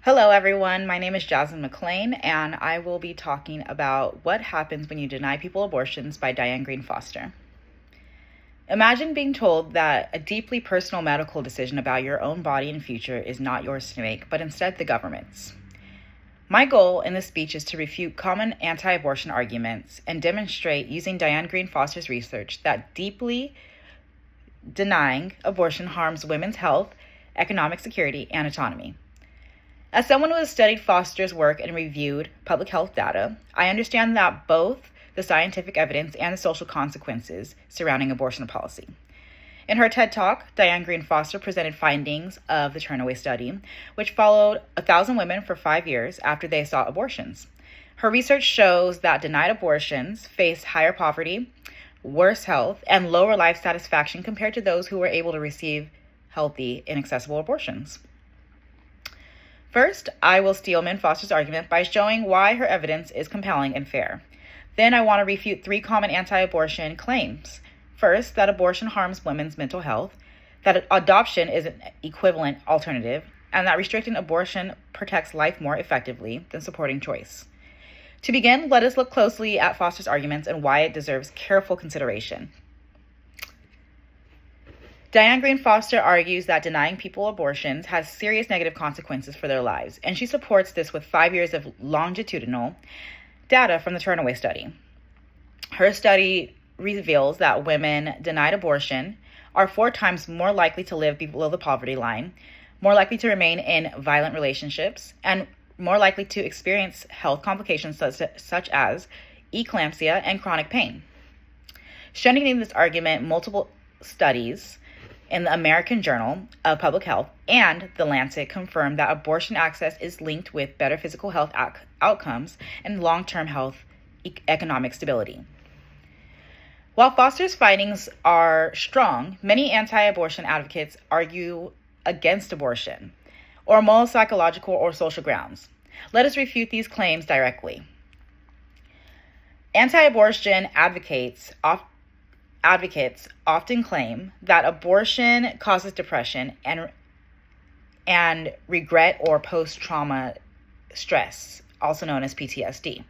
Hello, everyone. My name is Jasmine McLean, and I will be talking about What Happens When You Deny People Abortions by Diane Green Foster. Imagine being told that a deeply personal medical decision about your own body and future is not yours to make, but instead the government's. My goal in this speech is to refute common anti-abortion arguments and demonstrate using Diane Green Foster's research that deeply denying abortion harms women's health, economic security, and autonomy. As someone who has studied Foster's work and reviewed public health data, I understand that both the scientific evidence and the social consequences surrounding abortion policy. In her TED Talk, Diane Green Foster presented findings of the Turnaway study, which followed 1,000 women for 5 years after they sought abortions. Her research shows that denied abortions face higher poverty, worse health, and lower life satisfaction compared to those who were able to receive healthy, inaccessible abortions. First, I will steelman Foster's argument by showing why her evidence is compelling and fair. Then I want to refute 3 common anti-abortion claims. First, that abortion harms women's mental health, that adoption is an equivalent alternative, and that restricting abortion protects life more effectively than supporting choice. To begin, let us look closely at Foster's arguments and why it deserves careful consideration. Diane Green Foster argues that denying people abortions has serious negative consequences for their lives, and she supports this with 5 years of longitudinal data from the Turnaway study. Her study reveals that women denied abortion are 4 times more likely to live below the poverty line, more likely to remain in violent relationships, and more likely to experience health complications such as eclampsia and chronic pain. Strengthening this argument, multiple studies in the American Journal of Public Health and The Lancet confirm that abortion access is linked with better physical health outcomes and long-term health economic stability. While Foster's findings are strong, many anti-abortion advocates argue against abortion, or moral, psychological, or social grounds. Let us refute these claims directly. Anti-abortion advocates often claim that abortion causes depression and regret or post-trauma stress, also known as PTSD.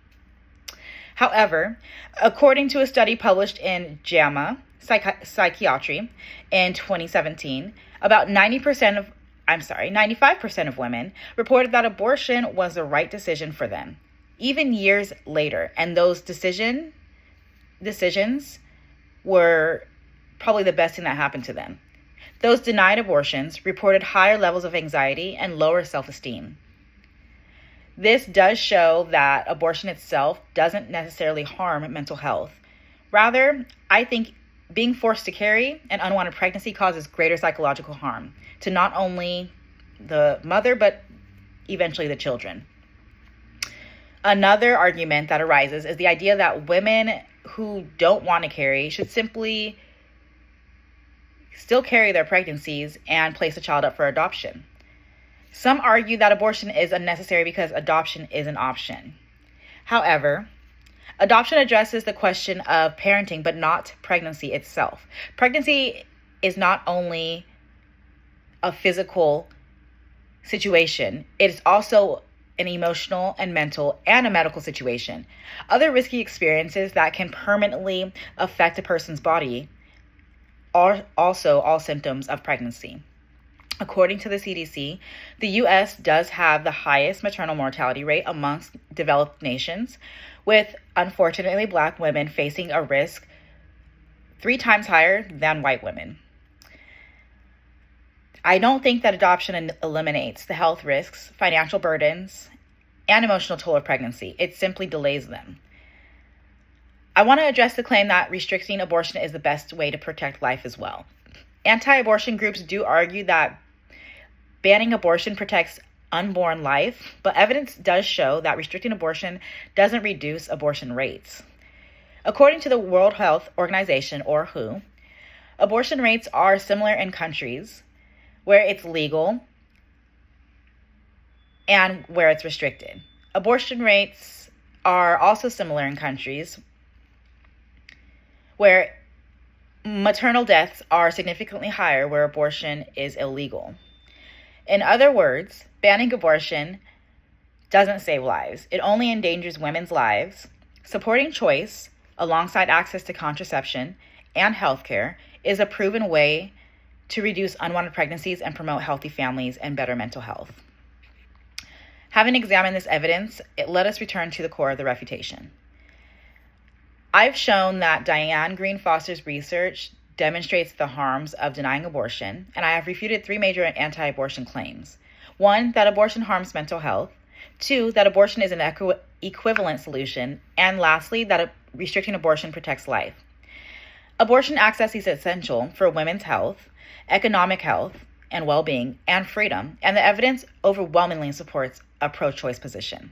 However, according to a study published in JAMA Psychiatry in 2017, about 95% of women reported that abortion was the right decision for them, even years later, and those decisions were probably the best thing that happened to them. Those denied abortions reported higher levels of anxiety and lower self-esteem. This does show that abortion itself doesn't necessarily harm mental health. Rather, I think being forced to carry an unwanted pregnancy causes greater psychological harm to not only the mother, but eventually the children. Another argument that arises is the idea that women who don't want to carry should simply still carry their pregnancies and place a child up for adoption. Some argue that abortion is unnecessary because adoption is an option. However, adoption addresses the question of parenting, but not pregnancy itself. Pregnancy is not only a physical situation, it is also an emotional and mental and a medical situation. Other risky experiences that can permanently affect a person's body are also all symptoms of pregnancy. According to the CDC, the U.S. does have the highest maternal mortality rate amongst developed nations, with unfortunately Black women facing a risk 3 times higher than white women. I don't think that adoption eliminates the health risks, financial burdens, and emotional toll of pregnancy. It simply delays them. I want to address the claim that restricting abortion is the best way to protect life as well. Anti-abortion groups do argue that banning abortion protects unborn life, but evidence does show that restricting abortion doesn't reduce abortion rates. According to the World Health Organization, or WHO, abortion rates are similar in countries where it's legal and where it's restricted. Abortion rates are also similar in countries where maternal deaths are significantly higher where abortion is illegal. In other words, banning abortion doesn't save lives. It only endangers women's lives. Supporting choice alongside access to contraception and healthcare is a proven way to reduce unwanted pregnancies and promote healthy families and better mental health. Having examined this evidence, let us return to the core of the refutation. I've shown that Diane Green Foster's research demonstrates the harms of denying abortion, and I have refuted 3 major anti-abortion claims. 1, that abortion harms mental health. 2, that abortion is an equivalent solution. And lastly, that restricting abortion protects life. Abortion access is essential for women's health, economic health and well-being, and freedom, and the evidence overwhelmingly supports a pro-choice position.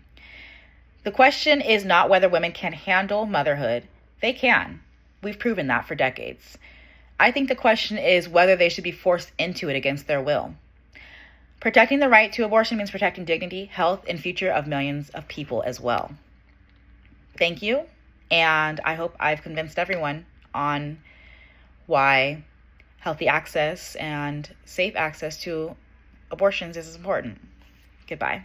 The question is not whether women can handle motherhood. They can. We've proven that for decades. I think the question is whether they should be forced into it against their will. Protecting the right to abortion means protecting dignity, health, and future of millions of people as well. Thank you, and I hope I've convinced everyone on why healthy access and safe access to abortions is important. Goodbye.